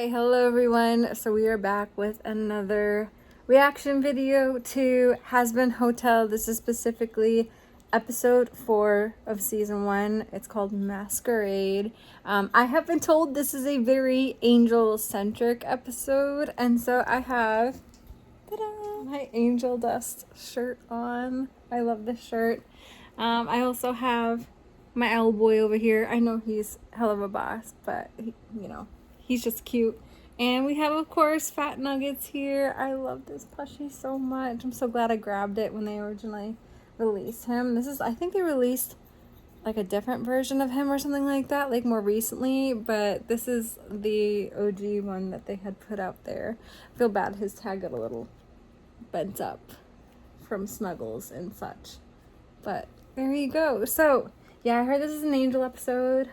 Hey, hello everyone. So we are back with another reaction video to Hazbin Hotel. This is specifically episode 4 of season 1. It's called Masquerade. I have been told this is a very angel-centric episode, and so I have my angel dust shirt on. I love this shirt. I also have my owl boy over here. I know he's hell of a boss, but he's just cute. And we have, of course, Fat Nuggets here. I love this plushie so much. I'm so glad I grabbed it when they originally released him. I think they released like a different version of him or something like that, like more recently, but this is the OG one that they had put out there. I feel bad his tag got a little bent up from snuggles and such. But there you go. So, yeah, I heard this is an angel episode.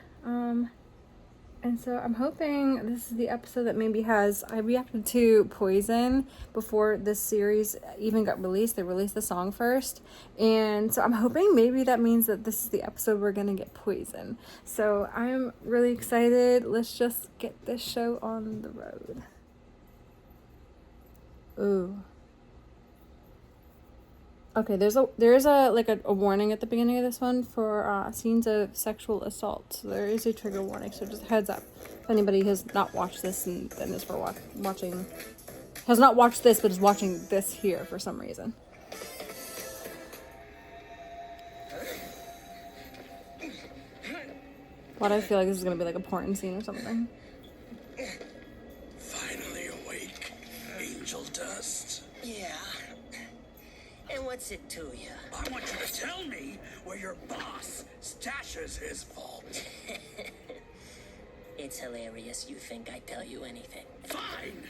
And so I'm hoping this is the episode that maybe has... I reacted to Poison before this series even got released. They released the song first. And so I'm hoping maybe that means that this is the episode we're going to get Poison. So I'm really excited. Let's just get this show on the road. Ooh. Okay, there is a warning at the beginning of this one for scenes of sexual assault. So there is a trigger warning, so just heads up. If anybody has not watched this and then is for watching, has not watched this but is watching this here for some reason. Why do I feel like this is gonna be like a porn scene or something? Finally awake, angel dust. Yeah. And what's it to you? I want you to tell me where your boss stashes his vault. It's hilarious you think I'd tell you anything. Fine.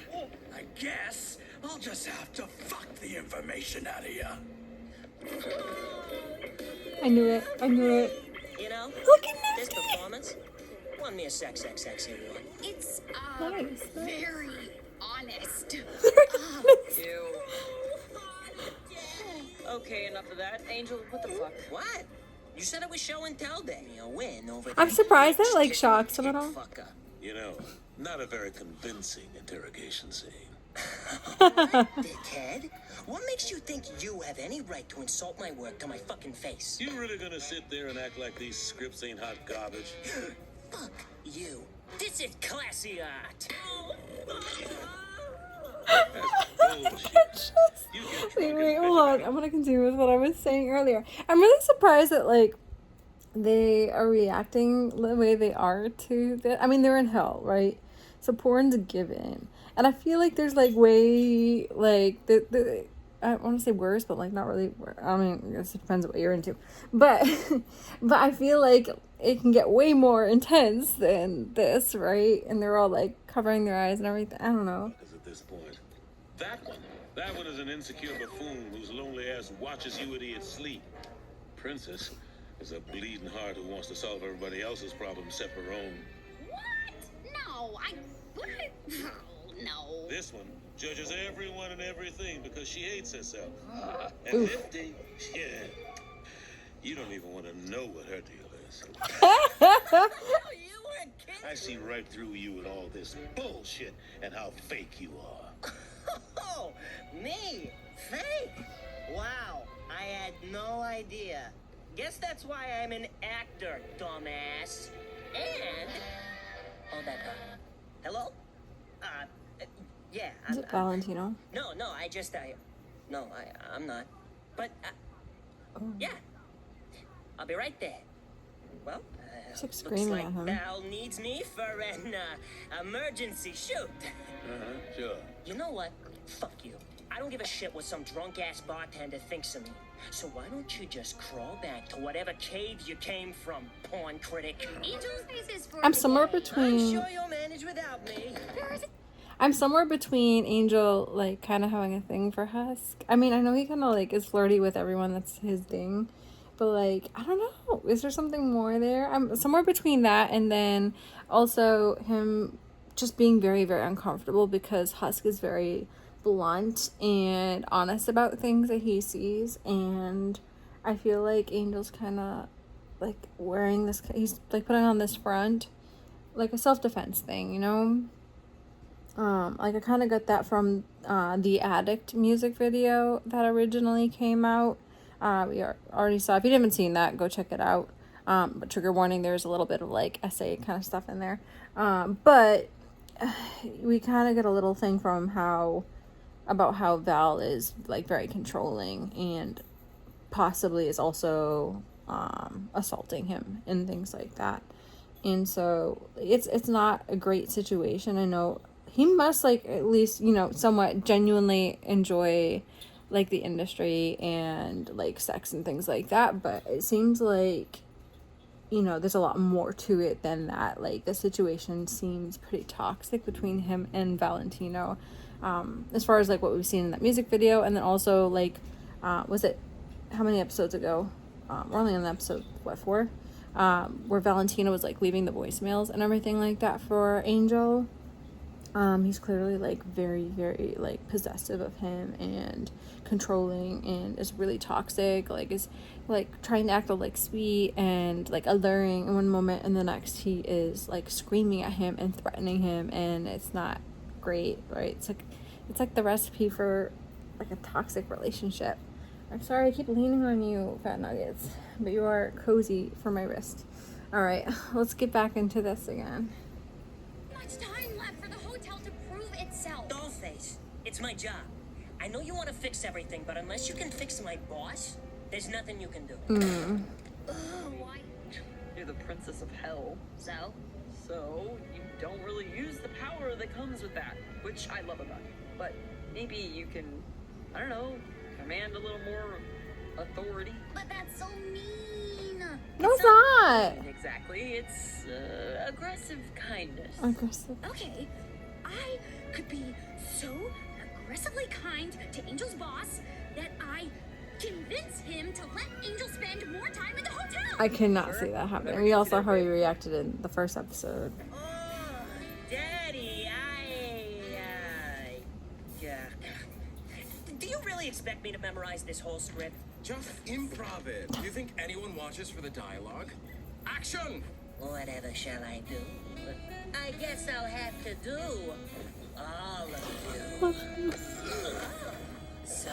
I guess I'll just have to fuck the information out of you. I knew it. I knew it. You know, Look at this performance won me a sex award. It's Nice. very honest. Ew. Okay, enough of that. Angel, what the fuck? What? You said it was show and tell day. A win over I'm surprised that like shocks him at all. fucker. You know, not a very convincing interrogation scene. Dickhead. What makes you think you have any right to insult my work to my fucking face? You really gonna sit there and act like these scripts ain't hot garbage? Fuck you. This is classy art. Wait, hold on. I'm gonna continue with what I was saying earlier. I'm really surprised that like they are reacting the way they are to this. I mean, they're in hell, right? So porn's a given, and I feel like there's like way like the I want to say worse, but like not really. I mean, it depends what you're into, but but I feel like it can get way more intense than this, right? And they're all like covering their eyes and everything. I don't know. Because at this point, that one is an insecure buffoon whose lonely ass watches you idiots sleep. Princess is a bleeding heart who wants to solve everybody else's problems except her own. What? No, what? No. This one judges everyone and everything because she hates herself. And Nifty, yeah, you don't even want to know what her deal is. You weren't kidding. I see right through you and all this bullshit and how fake you are. Oh, me? Fake? Wow, I had no idea. Guess that's why I'm an actor, dumbass. And... hold that up. Hello? Yeah. Is it Valentino? No, I just, no, I'm not. But, yeah. I'll be right there. Well, She's like looks screaming like at him. Val needs me for an, emergency shoot. Sure. You know what? Fuck you. I don't give a shit what some drunk-ass bartender thinks of me. So why don't you just crawl back to whatever cave you came from, porn critic? Angel's face is for I'm somewhere today. I'm between. sure you'll manage without me. I'm somewhere between Angel, like, kind of having a thing for Husk. I mean, I know he kind of, like, is flirty with everyone. That's his thing. But, like, I don't know. Is there something more there? I'm somewhere between that and then also him just being very, very uncomfortable because Husk is very blunt and honest about things that he sees. And I feel like Angel's kind of, like, wearing this... He's, like, putting on this front, like, a self-defense thing, you know? Like I kind of got that from the Addict music video that originally came out. We already saw. If you haven't seen that, go check it out. But trigger warning, there's a little bit of like essay kind of stuff in there. But we kind of get a little thing from about how Val is like very controlling and possibly is also assaulting him and things like that. And so it's not a great situation. I know he must like at least, you know, somewhat genuinely enjoy like the industry and like sex and things like that, but it seems like, you know, there's a lot more to it than that. Like the situation seems pretty toxic between him and Valentino, as far as like what we've seen in that music video. And then also like was it how many episodes ago, we're only on episode 4, where Valentino was like leaving the voicemails and everything like that for Angel. He's clearly like very, very like possessive of him and controlling and is really toxic, like is like trying to act all like sweet and like alluring in one moment, and the next he is like screaming at him and threatening him, and it's not great, right? It's like the recipe for like a toxic relationship. I'm sorry, I keep leaning on you, Fat Nuggets, but you are cozy for my wrist. All right, let's get back into this again. Much time left for the hotel to prove itself. Dollface, it's my job. I know you want to fix everything, but unless you can fix my boss, there's nothing you can do. Why? You're the princess of hell. So? So, you don't really use the power that comes with that, which I love about you. But maybe you can, I don't know, command a little more authority. But that's so mean. No, it's not. Exactly, it's aggressive kindness. Aggressive. Okay, I could be so aggressively kind to Angel's boss that I convince him to let Angel spend more time in the hotel. I cannot see that happening. We all saw how he reacted in the first episode. Oh, Daddy, yeah. Do you really expect me to memorize this whole script? Just improv it. Do you think anyone watches for the dialogue? Action! Whatever shall I do? I guess I'll have to do all of you. So,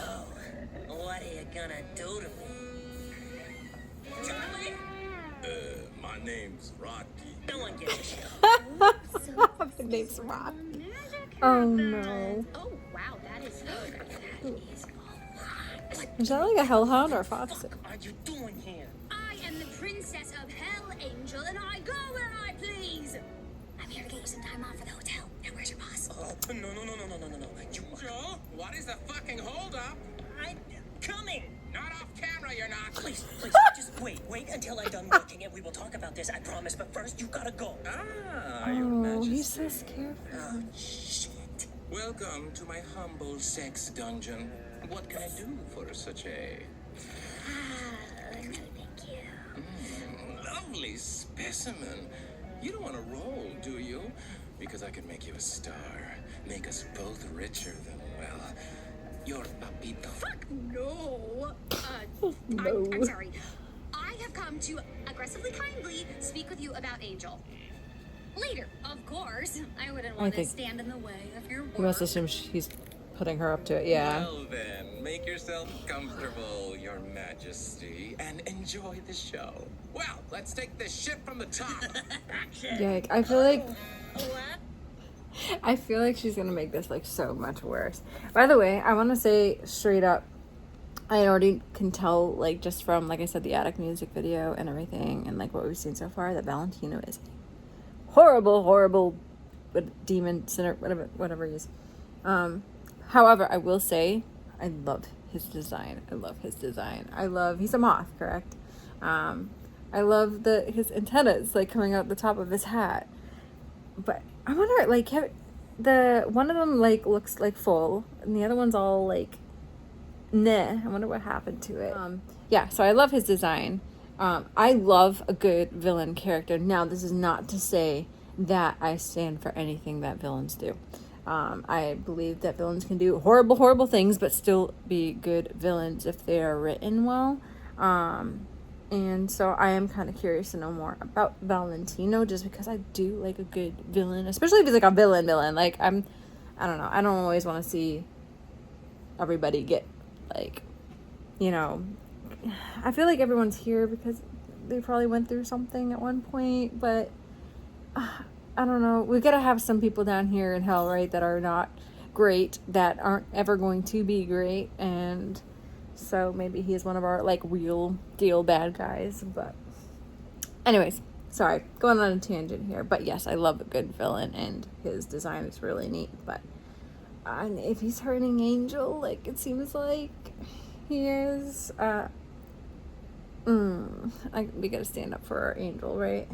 what are you gonna do to me? Charlie? My name's Rocky. No one gives a shit. The name's Rock. Magic Oh happens. no. Oh wow, that is a lot. Is that like a hellhound or a fox? What are you doing here? I am the princess of Hell, Angel, and I go where I please. I'm here to get you some time off for the hotel. Now where's your boss? Oh, no. You Joe, what is the fucking holdup? I'm coming. Not off camera, you're not. Please, just wait until I'm done working and we will talk about this, I promise. But first, you gotta go. Ah, Your Oh, he's Majesty. so scared. Oh, shit. Welcome to my humble sex dungeon. What can I do for such a No, thank you. lovely specimen? You don't want to roll, do you? Because I could make you a star. Make us both richer than, well, your papito. Fuck no. No. I'm sorry. I have come to aggressively kindly speak with you about Angel. Later, of course. I wouldn't want to think- stand in the way of your work. You must assume he's putting her up to it. Yeah. Well then, make yourself comfortable, Your Majesty, and enjoy the show. Well, let's take this shit from the top. Yike. I feel like What? she's gonna make this like so much worse. By the way, I want to say straight up, I already can tell, like just from like I said, the Attic music video and everything, and like what we've seen so far, that Valentino is horrible demon sinner, whatever he is. However, I will say I love his design. He's a moth, correct? I love his antennas like coming out the top of his hat. But I wonder, like, the one of them like looks like full, and the other one's all like, nah. I wonder what happened to it. Yeah. So I love his design. I love a good villain character. Now, this is not to say that I stand for anything that villains do. I believe that villains can do horrible things, but still be good villains if they are written well. And so I am kind of curious to know more about Valentino, just because I do like a good villain, especially if he's like a villain. Like I don't know. I don't always want to see everybody get, like, you know, I feel like everyone's here because they probably went through something at one point, but I don't know. We gotta have some people down here in hell, right, that are not great, that aren't ever going to be great, and so maybe he is one of our, like, real deal bad guys. But anyways, sorry, going on a tangent here, but yes, I love a good villain, and his design is really neat. But if he's hurting Angel, like it seems like he is, we gotta stand up for our Angel, right?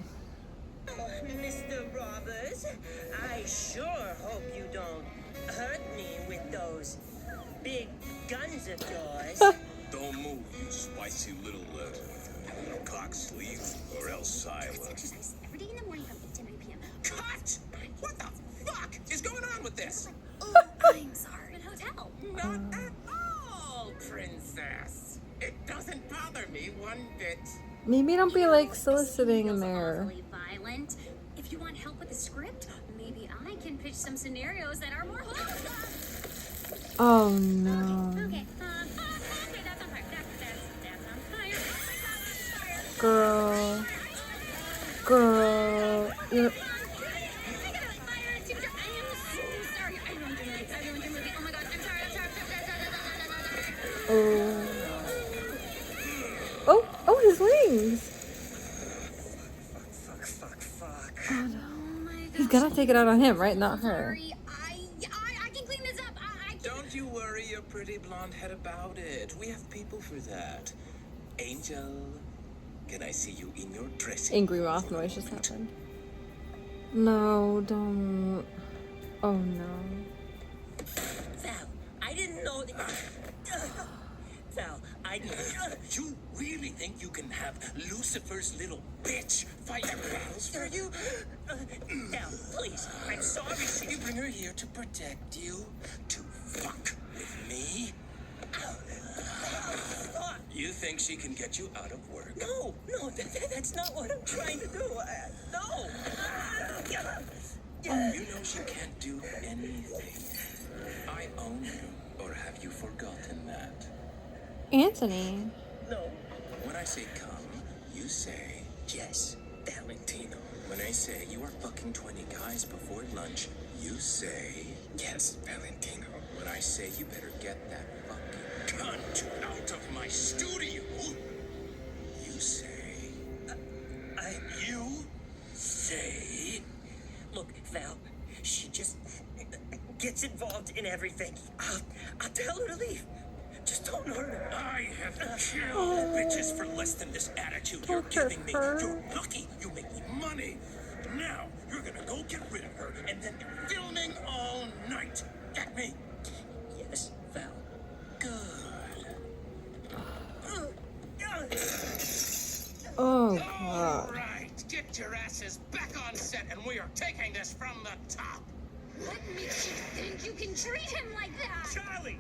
Mr. Robbers, I sure hope you don't hurt me with those big guns of yours. Don't move, you spicy little cock sleeve, or else silent. Exercise every day in the morning from 8 to 9 p.m. Cut! What the fuck is going on with this? Oh, I'm sorry. Hotel. Not at all, princess. It doesn't bother me one bit. Maybe don't be like soliciting in there. Awfully violent. If you want help with the script, maybe I can pitch some scenarios that are more horrible. Oh no. Okay, okay, that's on fire. That's on fire. Oh my god, that's fire. Girl. Girl. You're... I gotta light fire extinguisher. I am so sorry. I ruined your movie. Oh my god, I'm sorry. Oh. Oh, his wings. Fuck. Oh no. Oh my god. He's gonna take it out on him, right? Not her. Sorry. I can clean this up. I can. Don't you worry your pretty blonde head about it. We have people for that. Angel, can I see you in your dressing? Angry moth noise just happened. No, don't. Oh no. Val, I didn't know that. Val, I didn't. You really think you can have Lucifer's little bitch fight your battles for you? Val, please, I'm sorry. Did you bring her here to protect you? To fuck with me? You think she can get you out of work? No, that's not what I'm trying to do. No. You know she can't do anything. I own you, or have you forgotten that? Anthony. No. When I say come, you say yes, Valentino. When I say you are fucking 20 guys before lunch, you say yes, Valentino. When I say you better get that fucking cunt out of my studio, you say you say. Look, Val, she just gets involved in everything. I'll tell her to leave. Just don't hurt her. I have killed bitches for less than this attitude you're giving me. You're lucky you make me money. Now you're gonna go get rid of her and then be filming all night. Get me? Yes, Val. Good. Oh All god. right, get your asses back on set and we are taking this from the top. What makes you think you can treat him like that? Charlie,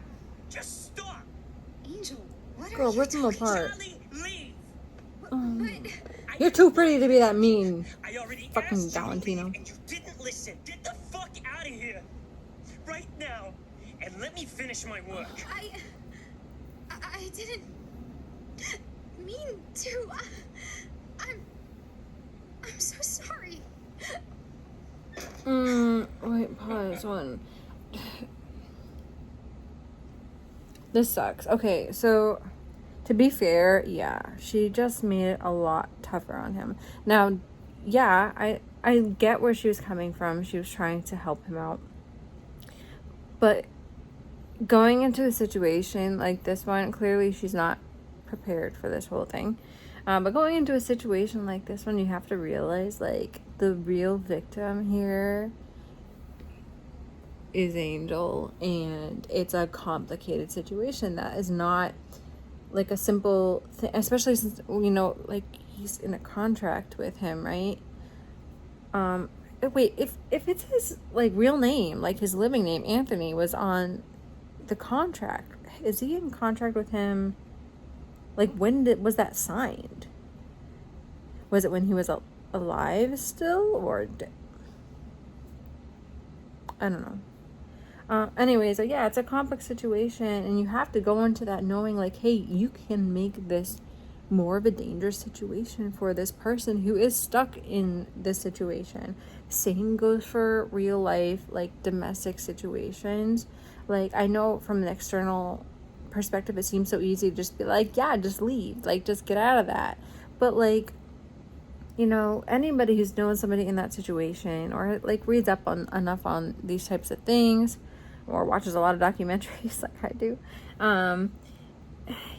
just stop. Angel, what are Girl, you rip him doing? apart. Charlie, leave. But You're too pretty to be that mean. I already Fucking asked you to Valentino. leave and you didn't listen. Get the fuck out of here. Right now. And let me finish my work. I didn't mean to. I'm so sorry. Wait, pause one. This sucks. Okay, so to be fair, yeah, she just made it a lot tougher on him. Now, yeah, I get where she was coming from. She was trying to help him out. But going into a situation like this one, clearly she's not prepared for this whole thing. But going into a situation like this one, you have to realize, like, the real victim here is Angel, and it's a complicated situation that is not like a simple thing, especially since, you know, like, he's in a contract with him, right? Wait, if it's his, like, real name, like his living name, Anthony, was on the contract, is he in contract with him? Like, when was that signed? Was it when he was alive still, or I don't know. Anyways, yeah, it's a complex situation, and you have to go into that knowing, like, hey, you can make this more of a dangerous situation for this person who is stuck in this situation. Same goes for real life, like, domestic situations. Like, I know from an external perspective, it seems so easy to just be like, yeah, just leave, like, just get out of that. But, like, you know, anybody who's known somebody in that situation, or like reads up on enough on these types of things, or watches a lot of documentaries like I do,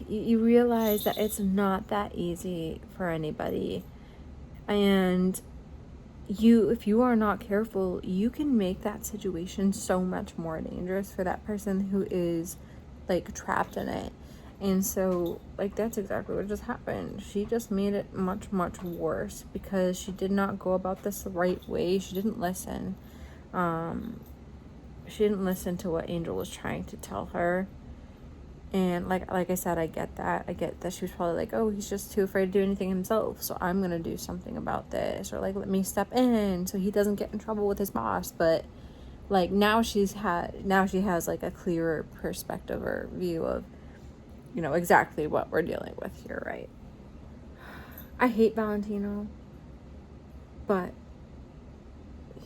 you realize that it's not that easy for anybody. And if you are not careful, you can make that situation so much more dangerous for that person who is like trapped in it. And so, like, that's exactly what just happened. She just made it much, much worse because she did not go about this the right way. She didn't listen. She didn't listen to what Angel was trying to tell her. And like I said, I get that. I get that she was probably like, oh, he's just too afraid to do anything himself, so I'm going to do something about this. Or, like, let me step in so he doesn't get in trouble with his boss. But, like, now she has, like, a clearer perspective or view of, you know, exactly what we're dealing with here, right? I hate Valentino, but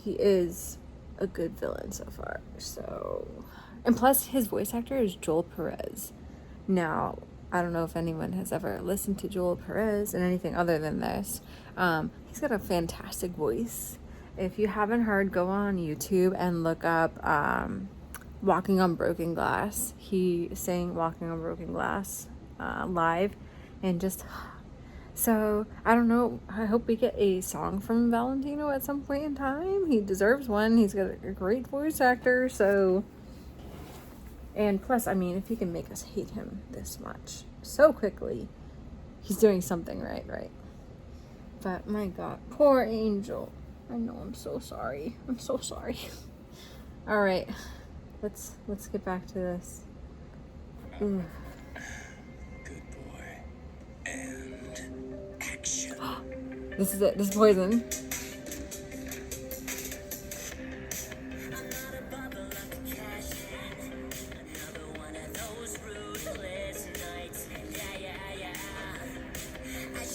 he is a good villain so far. So, and plus his voice actor is Joel Perez. Now, I don't know if anyone has ever listened to Joel Perez in anything other than this. He's got a fantastic voice. If you haven't heard, go on YouTube and look up Walking on Broken Glass. He sang Walking on Broken Glass live, and just, so I don't know, I hope we get a song from Valentino at some point in time. He deserves one. He's got a great voice actor. So, and plus, I mean, if he can make us hate him this much so quickly, he's doing something right. But my God, poor Angel. I know, I'm so sorry. All right, let's get back to this. Ooh. Good boy. And action. This is it. This is poison.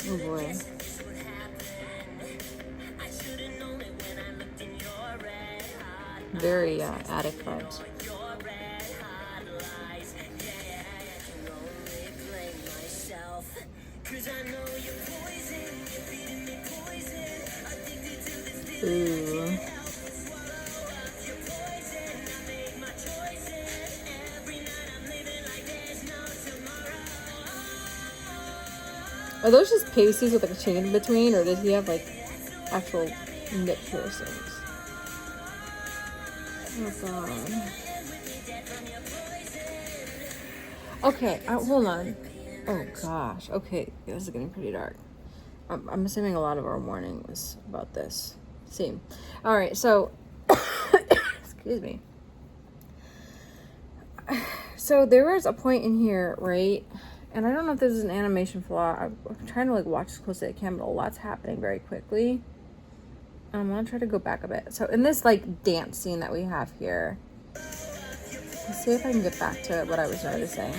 Oh boy. Very addict vibes. Ooh. Are those just pasties with like a chain in between, or does he have like actual nip piercings? Oh God. Okay, hold on. Oh gosh. Okay, this is getting pretty dark. I'm assuming a lot of our warning was about this scene. All right, so excuse me. So there was a point in here, right? And I don't know if this is an animation flaw. I'm trying to like watch as closely as I can, but a lot's happening very quickly. I'm gonna try to go back a bit. So in this like dance scene that we have here, let's see if I can get back to what I was noticing.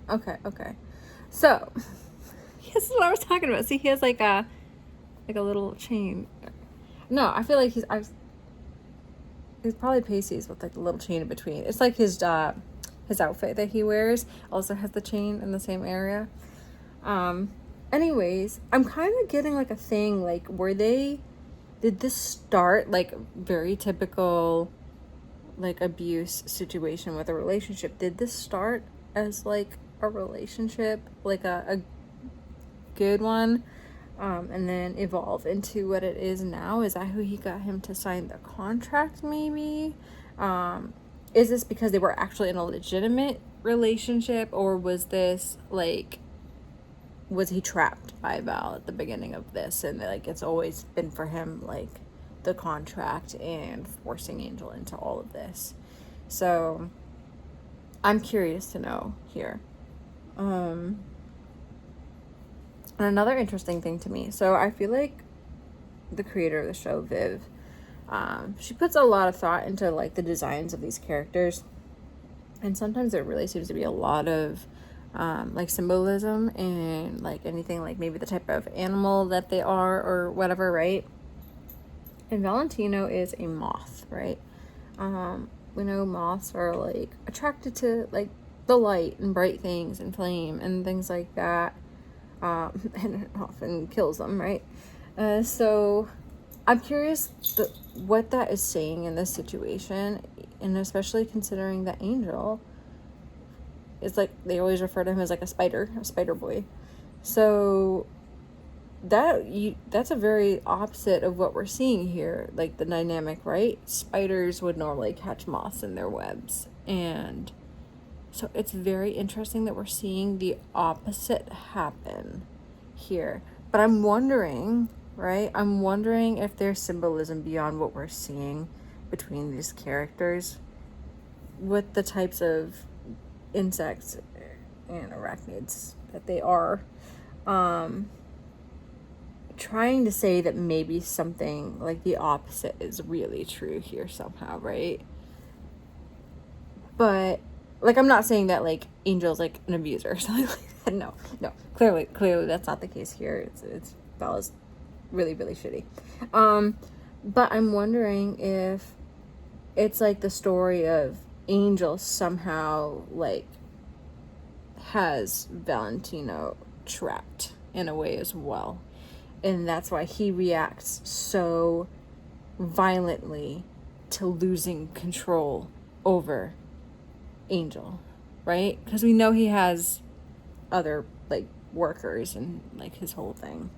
Okay. So this is what I was talking about. See, he has like a little chain. No, I feel like he's probably pasties with like a little chain in between. It's like his outfit that he wears also has the chain in the same area. Anyways, I'm kind of getting like a thing, like, did this start like very typical like abuse situation with a relationship? Did this start as like a relationship, like a good one, and then evolve into what it is now? Is that who he got him to sign the contract, maybe? Is this because they were actually in a legitimate relationship, or was this like, was he trapped by Val at the beginning of this, and like it's always been for him like the contract and forcing Angel into all of this? So I'm curious to know here. And another interesting thing to me, so I feel like the creator of the show, Viv, She puts a lot of thought into like the designs of these characters, and sometimes there really seems to be a lot of like symbolism and like anything, like maybe the type of animal that they are or whatever, right? And Valentino is a moth, right? We know moths are like attracted to like the light and bright things and flame and things like that, and it often kills them, right? So I'm curious what that is saying in this situation, and especially considering that Angel is like, they always refer to him as like a spider boy. So that's a very opposite of what we're seeing here, like the dynamic, right? Spiders would normally catch moths in their webs, and so it's very interesting that we're seeing the opposite happen here. But I'm wondering, right? I'm wondering if there's symbolism beyond what we're seeing between these characters with the types of insects and arachnids that they are. Trying to say that maybe something like the opposite is really true here somehow, right? But like, I'm not saying that like Angel's like an abuser or something like that. No, clearly that's not the case here. It's Bella's really shitty. But I'm wondering if it's like the story of Angel somehow like has Valentino trapped in a way as well. And that's why he reacts so violently to losing control over Angel, right? Because we know he has other like workers and like his whole thing.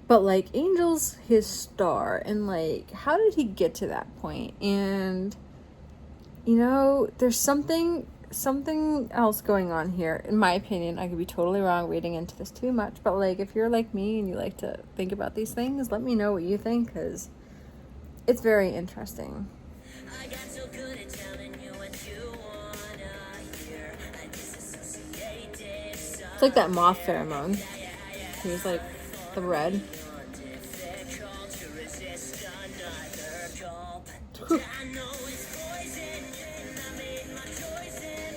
But like, Angel's his star, and like, how did he get to that point? And you know, there's something else going on here, in my opinion. I could be totally wrong reading into this too much, but like, if you're like me and you like to think about these things, let me know what you think, because it's very interesting. I got so good at telling you what you wanna hear. I disassociated. It's like that moth pheromone. He's like the red. Difficult to resist another gulp. I know it's poison, and I made my choice. And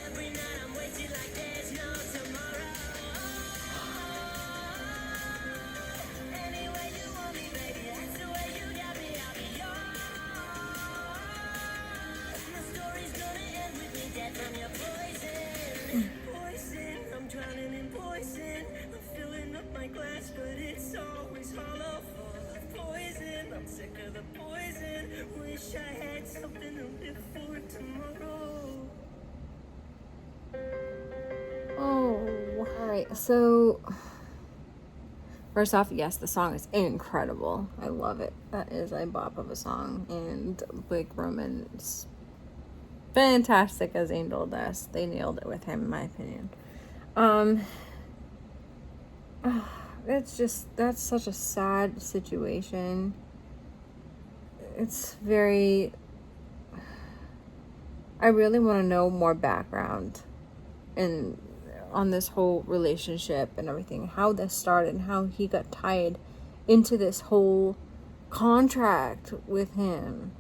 every night I'm wasted like there's no tomorrow. Any way you want me, baby, that's the way you got me. I'll be yours. My story's gonna end with me dead from your poison. Poison, I'm drowning in poison. I'm filling up my glass, but it's always hollow full of poison. I'm sick of the poison. Wish I had something to live for tomorrow. Oh, alright, so first off, yes, the song is incredible. I love it. That is a bop of a song, and Blake Roman's fantastic as Angel Dust. They nailed it with him, in my opinion. It's just, that's such a sad situation. It's very, I really want to know more background and on this whole relationship and everything, how this started and how he got tied into this whole contract with him.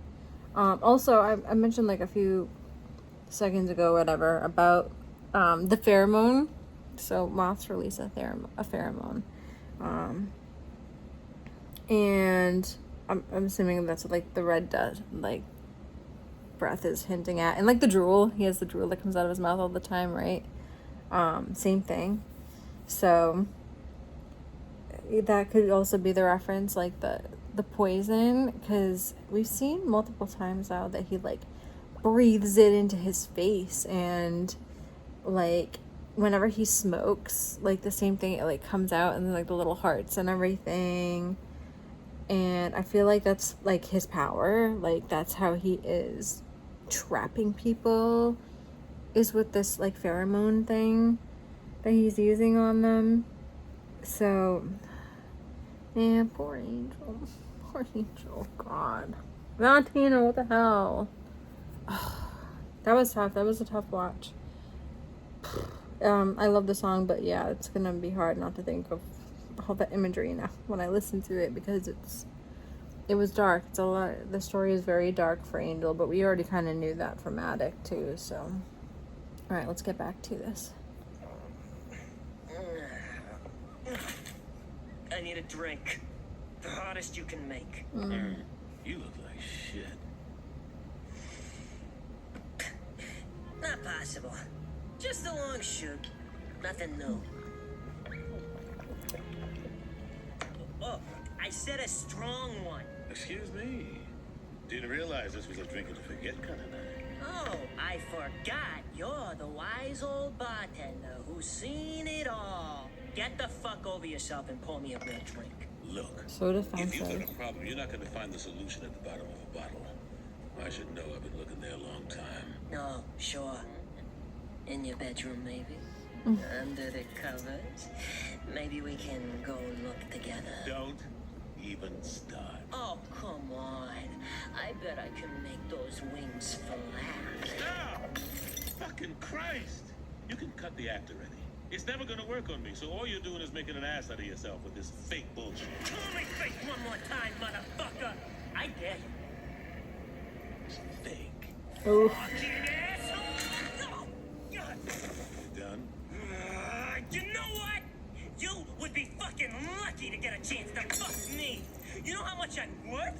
Also, I mentioned like a few seconds ago, whatever, about the pheromone. So moths release a pheromone, and I'm assuming that's what like the red does, like breath is hinting at, and like the drool, he has the drool that comes out of his mouth all the time, right? Same thing. So that could also be the reference, like the poison, because we've seen multiple times now that he like breathes it into his face, and like whenever he smokes, like the same thing, it like comes out, and then like the little hearts and everything. And I feel like that's like his power, like that's how he is trapping people, is with this like pheromone thing that he's using on them. So man, poor Angel, God, Valentino, what the hell. That was tough. That was a tough watch. I love the song, but yeah, it's gonna be hard not to think of all the imagery now when I listen to it, because it's it was dark. It's a lot. The story is very dark for Angel, but we already kind of knew that from Addict too. So, all right, let's get back to this. I need a drink. The hottest you can make. You look like shit. Not possible. Just a long shoot. Nothing new. Oh, I said a strong one. Excuse me. Didn't realize this was a drink and forget kind of night. Oh, I forgot. You're the wise old bartender who's seen it all. Get the fuck over yourself and pour me a real drink. Look, So if you've defensive. got a problem, you're not going to find the solution at the bottom of a bottle. I should know. I've been looking there a long time. No, sure. In your bedroom, maybe? Under the covers? Maybe we can go look together. Don't even start. Oh, come on. I bet I can make those wings flap. Stop! Fucking Christ! You can cut the act already. It's never gonna work on me, so all you're doing is making an ass out of yourself with this fake bullshit. Call me fake one more time, motherfucker! I dare you. Fake. Oh, Fucking asshole! Oh, God. You done? You know what? You would be fucking lucky to get a chance to fuck me. You know how much I'm worth?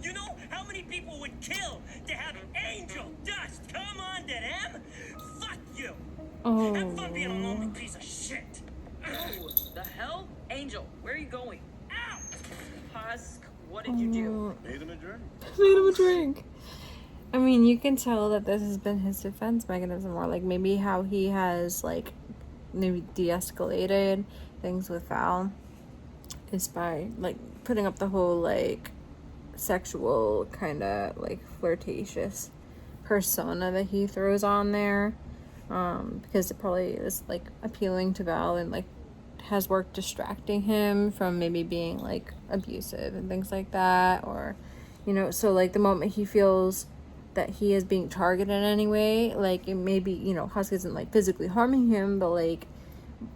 You know how many people would kill to have angel dust come onto them? Fuck you. Have fun being a lonely piece of shit. Oh, the hell? Angel, where are you going? Ow! Husk, what did you do? Made him a drink. made him a drink. I mean, you can tell that this has been his defense mechanism, or like maybe how he has like maybe de-escalated things with Val is by like putting up the whole like sexual kind of like flirtatious persona that he throws on there, because it probably is like appealing to Val and like has worked distracting him from maybe being like abusive and things like that, or you know, so like the moment he feels that he is being targeted in any way, like it may be, you know, Husk isn't like physically harming him, but like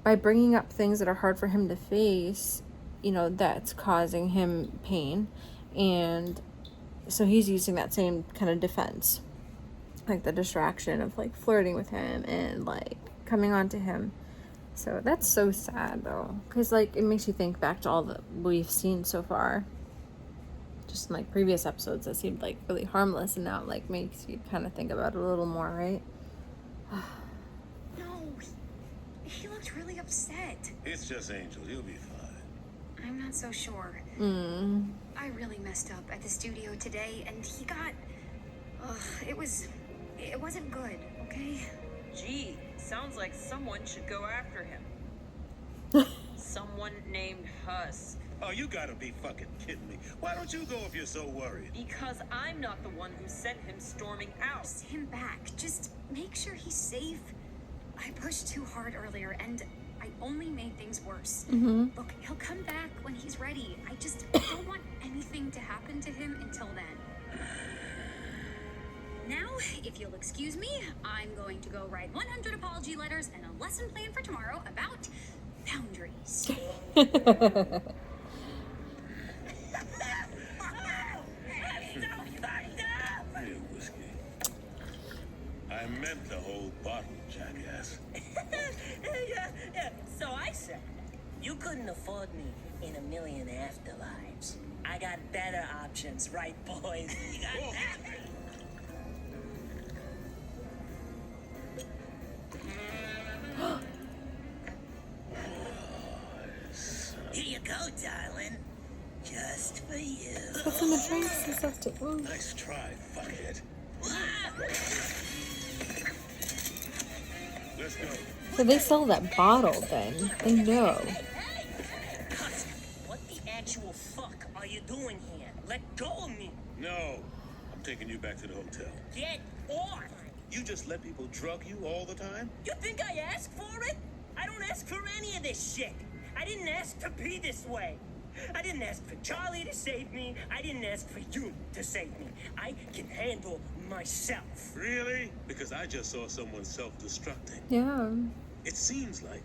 by bringing up things that are hard for him to face, you know, that's causing him pain. And so he's using that same kind of defense, like the distraction of like flirting with him and like coming on to him. So that's so sad though, because like it makes you think back to all that we've seen so far, just in like previous episodes that seemed like really harmless, and now it like makes you kind of think about it a little more, right? No, he looked really upset. It's just Angel. You'll be fine. I'm not so sure. I really messed up at the studio today, and he got... it wasn't good, okay? Gee, sounds like someone should go after him. Someone named Husk. Oh, you gotta be fucking kidding me. Why don't you go if you're so worried? Because I'm not the one who sent him storming out. Send him back. Just make sure he's safe. I pushed too hard earlier, and I only made things worse. Look, he'll come back when he's ready. I just don't want anything to happen to him until then. Now, if you'll excuse me, I'm going to go write 100 apology letters and a lesson plan for tomorrow about boundaries. Here, whiskey. I meant the whole bottle, jackass. Yeah, so I said, you couldn't afford me in a million afterlives. I got better options, right, boys? You got that? Here you go, darling. Just for you. What's in the drinks and stuff too? Ooh. Nice try, fuckhead. Let's go. So they sell that bottle then. They know. Husk, what the actual fuck are you doing here? Let go of me. No, I'm taking you back to the hotel. Get off. You just let people drug you all the time? You think I asked for it? I don't ask for any of this shit. I didn't ask to be this way. I didn't ask for Charlie to save me. I didn't ask for you to save me. I can handle myself. Really? Because I just saw someone self-destructing. Yeah. It seems like,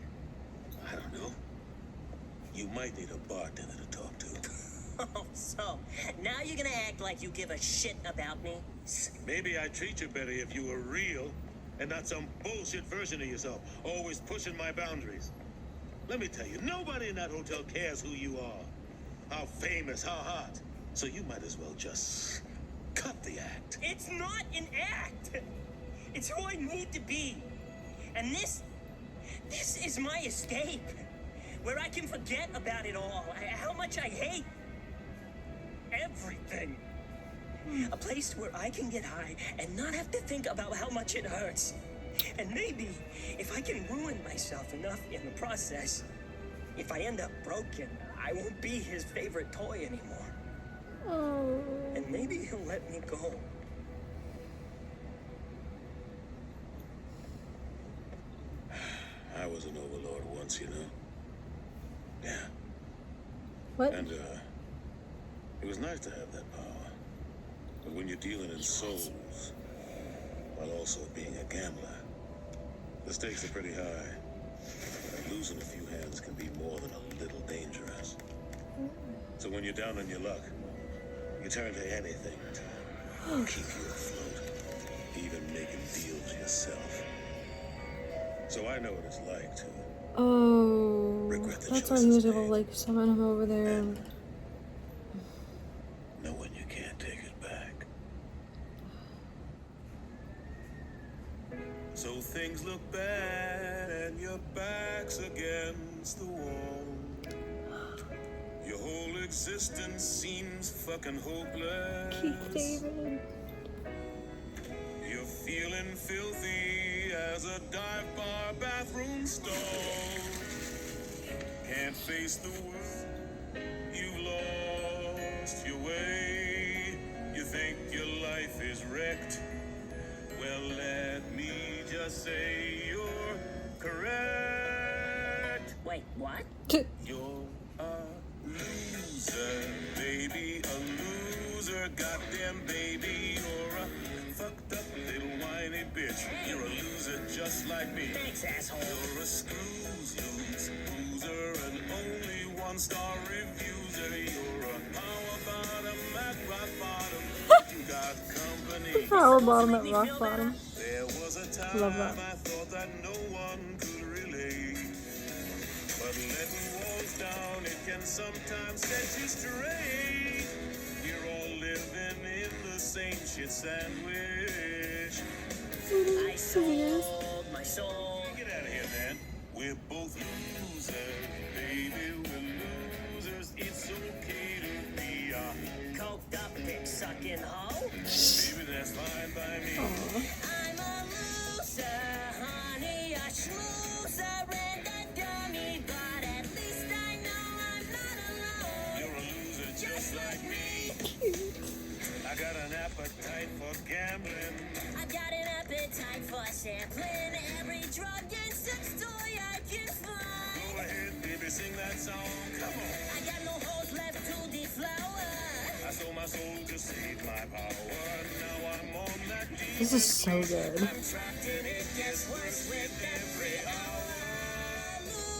I don't know, you might need a bartender to talk to. Oh, so now you're gonna act like you give a shit about me? Maybe I'd treat you better if you were real and not some bullshit version of yourself, always pushing my boundaries. Let me tell you, nobody in that hotel cares who you are, how famous, how hot. So you might as well just cut the act. It's not an act. It's who I need to be. And this is my escape. Where I can forget about it all. How much I hate everything. A place where I can get high and not have to think about how much it hurts. And maybe if I can ruin myself enough in the process, if I end up broken, I won't be his favorite toy anymore. Oh. And maybe he'll let me go. I was an overlord once, you know? Yeah. What? And, it was nice to have that power. But when you're dealing in souls, while also being a gambler, the stakes are pretty high. And losing a few hands can be more than a little dangerous. So when you're down on your luck, you turn to anything to keep you afloat, even making deals yourself. So I know what it's like to Oh, regret the that's why he was choices able to made. like summon him over there. And knowing you can't take it back. So things look bad and your back's against the wall. Your whole existence seems fucking hopeless. Keith David. You're feeling filthy as a dive bar bathroom stall. Can't face the world. You've lost your way. You think your life is wrecked. Well, let me just say you're correct. Wait, what? You're a loser, baby, a loser, goddamn baby. You're a fucked up little whiny bitch. You're a loser just like me. Thanks, asshole. You're a screws loose loser, an only one-star refuser. You're a power bottom at rock bottom. You got company. Power bottom at rock bottom. There was a time Love that. I thought that no one could relate. But letting walls down, it can sometimes set you straight. You're all living in the same shit sandwich. I sold my soul. Get out of here, man. We're both losers, baby. We're losers. It's okay to be a Coked up, dick sucking hoe. baby. That's fine by me. I'm a loser, honey, a schmoozer and a dummy, but at least I know I'm not alone. You're a loser just like me. I got an appetite for gambling. I've got an appetite for sampling every drug and sex toy I can find. Go ahead, baby, sing that song. Come on. I got no holes left to deflower. I sold my soul to save my power. Now I'm on that deep. This is so good. I'm trapped and it gets worse with every hour.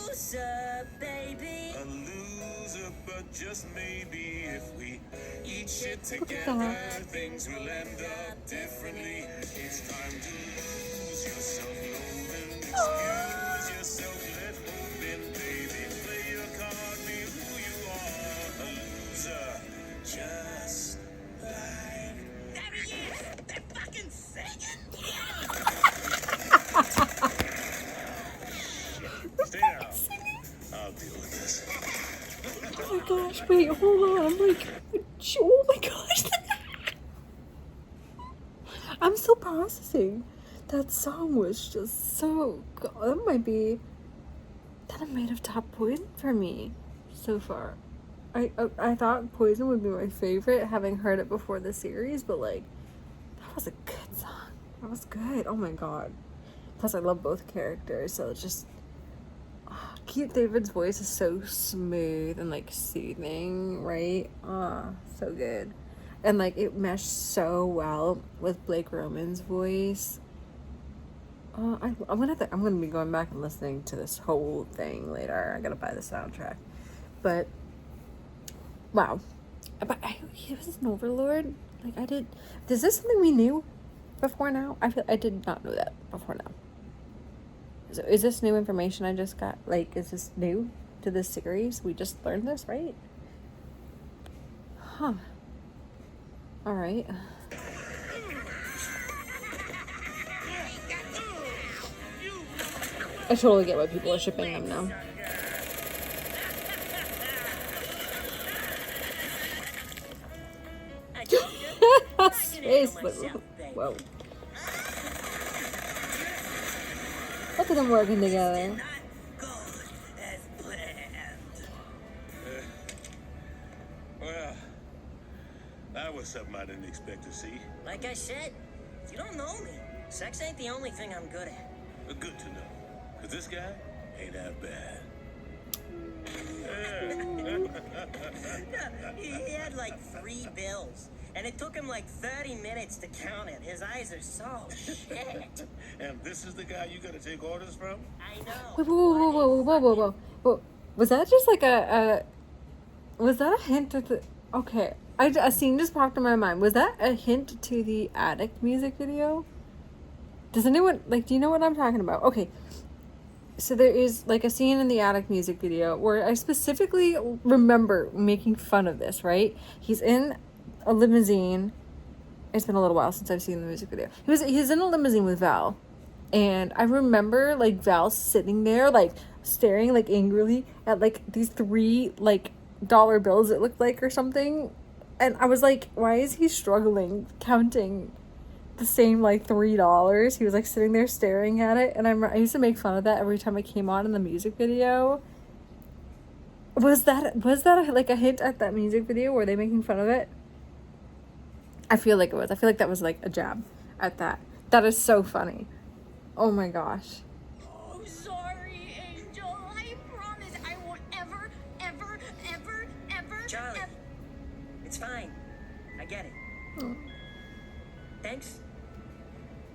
Loser, baby. A loser, but just maybe if we eat shit Look at together, that. things will end up differently. It's time to lose yourself, loathing. Excuse yourself, let hope in, baby. Play your card, be who you are. A loser, just like. There he is! They're fucking singing! Stay down. I'll deal with this. Oh my gosh, wait, hold on. I'm like, oh my gosh. I'm still processing. That song was just so good. That might have top Poison for me so far. I thought Poison would be my favorite, having heard it before the series, but like, that was a good song. That was good. Oh my god. Plus, I love both characters, so it's just. Keith David's voice is so smooth and like soothing, right? So good. And like it meshed so well with Blake Roman's voice. I'm gonna be going back and listening to this whole thing later. I gotta buy the soundtrack. But wow, But he was an overlord. Like, is this something we knew before now? I did not know that before now. So is this new information I just got? Like, is this new to this series? We just learned this, right? Huh. Alright. I totally get why people are shipping them now. Space. Whoa. Look at them working together. Well, that was something I didn't expect to see. Like I said, you don't know me. Sex ain't the only thing I'm good at. But good to know. Because this guy ain't that bad. He had like 3 bills. And it took him like 30 minutes to count it. His eyes are so shit. And this is the guy you gotta take orders from? I know. Whoa. Was that just like was that a hint at the... Okay. A scene just popped in my mind. Was that a hint to the Addict music video? Does anyone... Like, do you know what I'm talking about? Okay. So there is like a scene in the Addict music video where I specifically remember making fun of this, right? He's in a limousine. It's been a little while since I've seen the music video. He's in a limousine with Val. And I remember like Val sitting there like staring like angrily at like these 3 like dollar bills it looked like or something. And I was like, why is he struggling counting the same like $3? He was like sitting there staring at it, and I used to make fun of that every time it came on in the music video. Was that like a hint at that music video? Were they making fun of it? I feel like it was. I feel like that was like a jab at that. That is so funny. Oh my gosh. Oh, sorry, Angel. I promise I won't ever. Charlie, it's fine. I get it. Oh. Thanks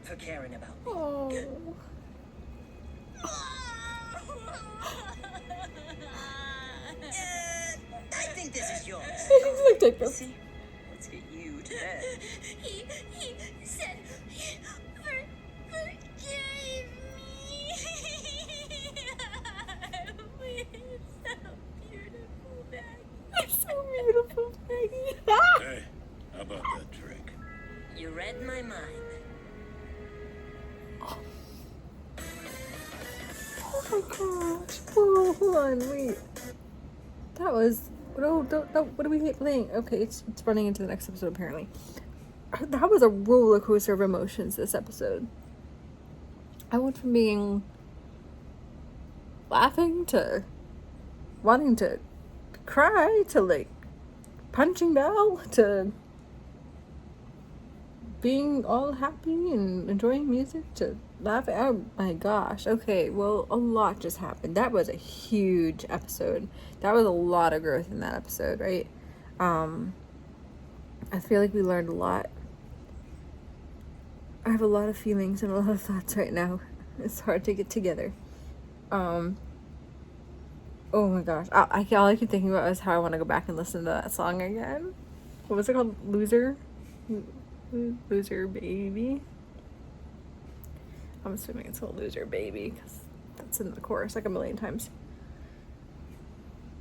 for caring about me. Oh. I think this is yours. Like, take this. See? Let's get you to bed. He said he forgave me. It's so beautiful, Maggie. It's so beautiful, Maggie. Hey, how about that trick? You read my mind. Oh my gosh. Oh, hold on, wait. That was... No, don't, what are we playing? Okay, it's running into the next episode, apparently. That was a roller coaster of emotions, this episode. I went from being... laughing to... wanting to cry to, like, punching Val to... being all happy and enjoying music to laughing. Oh my gosh. Okay, well, a lot just happened. That was a huge episode. That was a lot of growth in that episode, right? I feel like we learned a lot. I have a lot of feelings and a lot of thoughts right now. It's hard to get together. Oh my gosh. All I keep thinking about is how I want to go back and listen to that song again. What was it called? Loser Baby. I'm assuming it's called Loser Baby because that's in the chorus like a million times.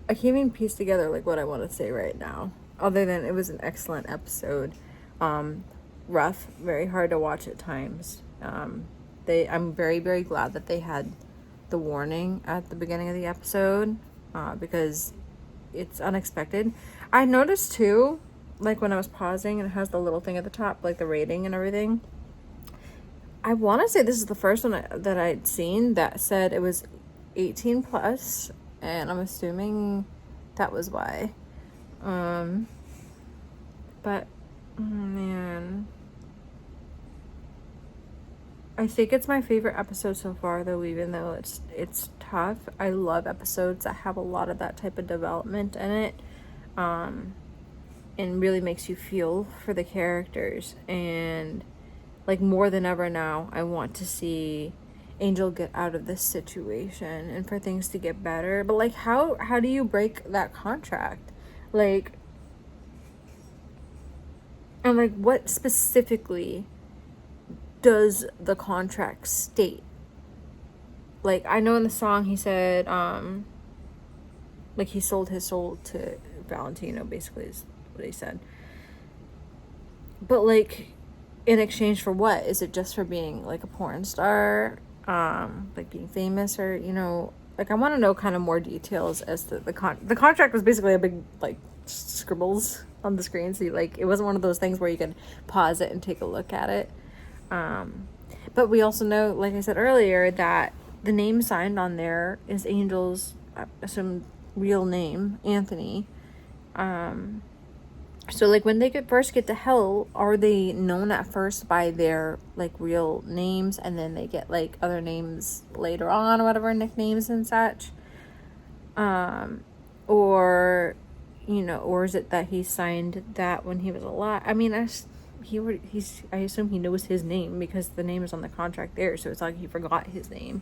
I can't even piece together like what I want to say right now, other than it was an excellent episode. Rough, very hard to watch at times. I'm very, very glad that they had the warning at the beginning of the episode because it's unexpected. I noticed too, like when I was pausing and it has the little thing at the top, like the rating and everything. I want to say this is the first one that I'd seen that said it was 18 plus, and I'm assuming that was why. But oh man, I think it's my favorite episode so far, though, even though it's tough. I love episodes that have a lot of that type of development in it. And really makes you feel for the characters. And like more than ever now, I want to see Angel get out of this situation and for things to get better. But like how do you break that contract? Like And like, what specifically does the contract state? Like, I know in the song he said, like, he sold his soul to Valentino, basically, is what he said. But, like, in exchange for what? Is it just for being, like, a porn star? Like, being famous? Or, you know, like, I want to know kind of more details as to the contract was basically a big, like, scribbles on the screen. So, like, it wasn't one of those things where you could pause it and take a look at it. But we also know, like I said earlier, that the name signed on there is Angel's, I assume, real name, Anthony. So, like, when they first get to hell, are they known at first by their, like, real names, and then they get, like, other names later on, or whatever, nicknames and such? Or, you know, or is it that he signed that when he was alive? I mean, I assume he knows his name, because the name is on the contract there, so it's like he forgot his name.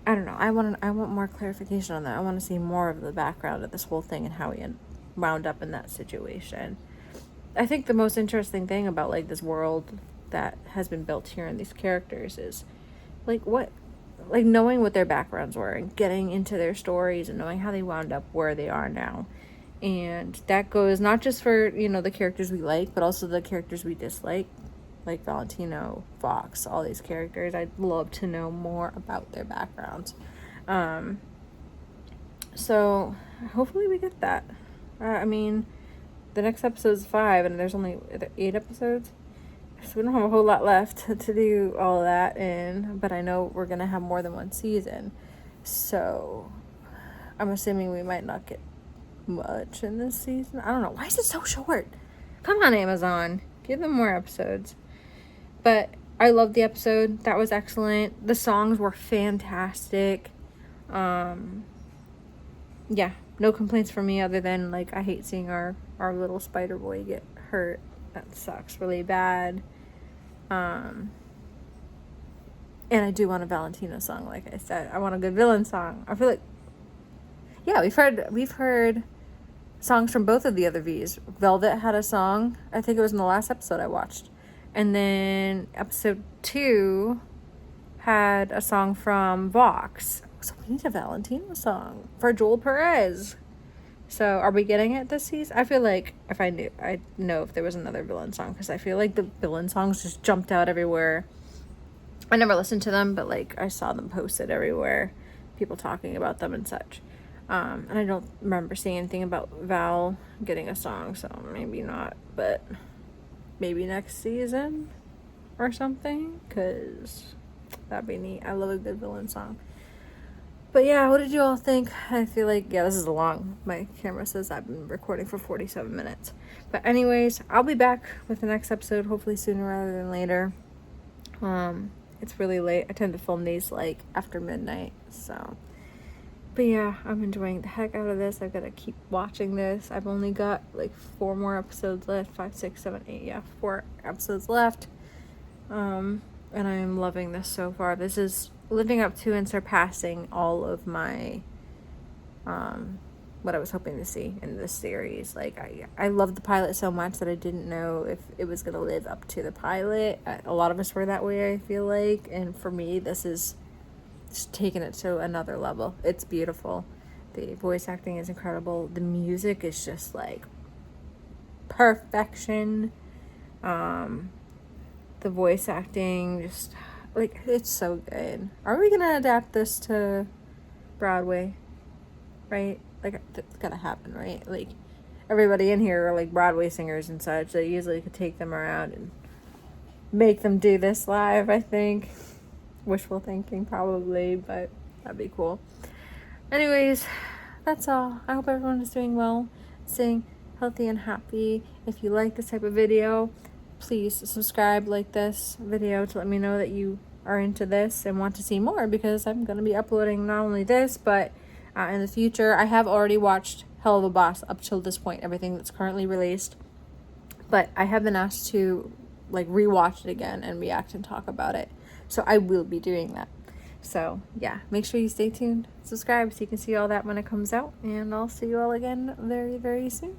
I don't know. I want more clarification on that. I want to see more of the background of this whole thing and how he wound up in that situation. I think the most interesting thing about, like, this world that has been built here and these characters is, like, knowing what their backgrounds were and getting into their stories and knowing how they wound up where they are now. And that goes not just for, you know, the characters we like, but also the characters we dislike, like Valentino, Fox, all these characters. I'd love to know more about their backgrounds. So hopefully we get that. I mean, the next episode's 5, and there's only 8 episodes, so we don't have a whole lot left to do all of that in, but I know we're gonna have more than one season, so I'm assuming we might not get much in this season. I don't know, why is it so short? Come on, Amazon, give them more episodes. But I loved the episode. That was excellent. The songs were fantastic. Yeah, no complaints from me, other than, like, I hate seeing our little spider boy get hurt. That sucks really bad. And I do want a Valentino song, like I said. I want a good villain song. I feel like, yeah, we've heard songs from both of the other V's. Velvet had a song. I think it was in the last episode I watched. And then episode 2 had a song from Vox. So we need a Valentino song for Joel Perez. So are we getting it this season? I feel like if I'd know if there was another villain song, because I feel like the villain songs just jumped out everywhere. I never listened to them, but, like, I saw them posted everywhere, people talking about them and such. And I don't remember seeing anything about Val getting a song, so maybe not, but maybe next season or something, because that'd be neat. I love a good villain song. But yeah, what did you all think? I feel like, yeah, this is long. My camera says I've been recording for 47 minutes. But anyways, I'll be back with the next episode, hopefully sooner rather than later. It's really late. I tend to film these, like, after midnight, so. But yeah, I'm enjoying the heck out of this. I've got to keep watching this. I've only got, like, 4 more episodes left. 5, 6, 7, 8, yeah, 4 episodes left. And I'm loving this so far. This is living up to and surpassing all of my what I was hoping to see in this series. Like, I loved the pilot so much that I didn't know if it was gonna live up to the pilot. A lot of us were that way, I feel like, and for me, this is just taking it to another level. It's beautiful. The voice acting is incredible. The music is just, like, perfection. The voice acting, just, like, it's so good. Are we gonna adapt this to Broadway? Right? Like, it's gotta happen, right? Like, everybody in here are, like, Broadway singers and such. They usually could take them around and make them do this live, I think. Wishful thinking, probably, but that'd be cool. Anyways, that's all. I hope everyone is doing well, staying healthy and happy. If you like this type of video, please subscribe, like this video to let me know that you are into this and want to see more, because I'm going to be uploading not only this, but in the future. I have already watched Hell of a Boss up till this point, everything that's currently released, but I have been asked to, like, rewatch it again and react and talk about it, so I will be doing that. So yeah, make sure you stay tuned, subscribe so you can see all that when it comes out, and I'll see you all again very, very soon.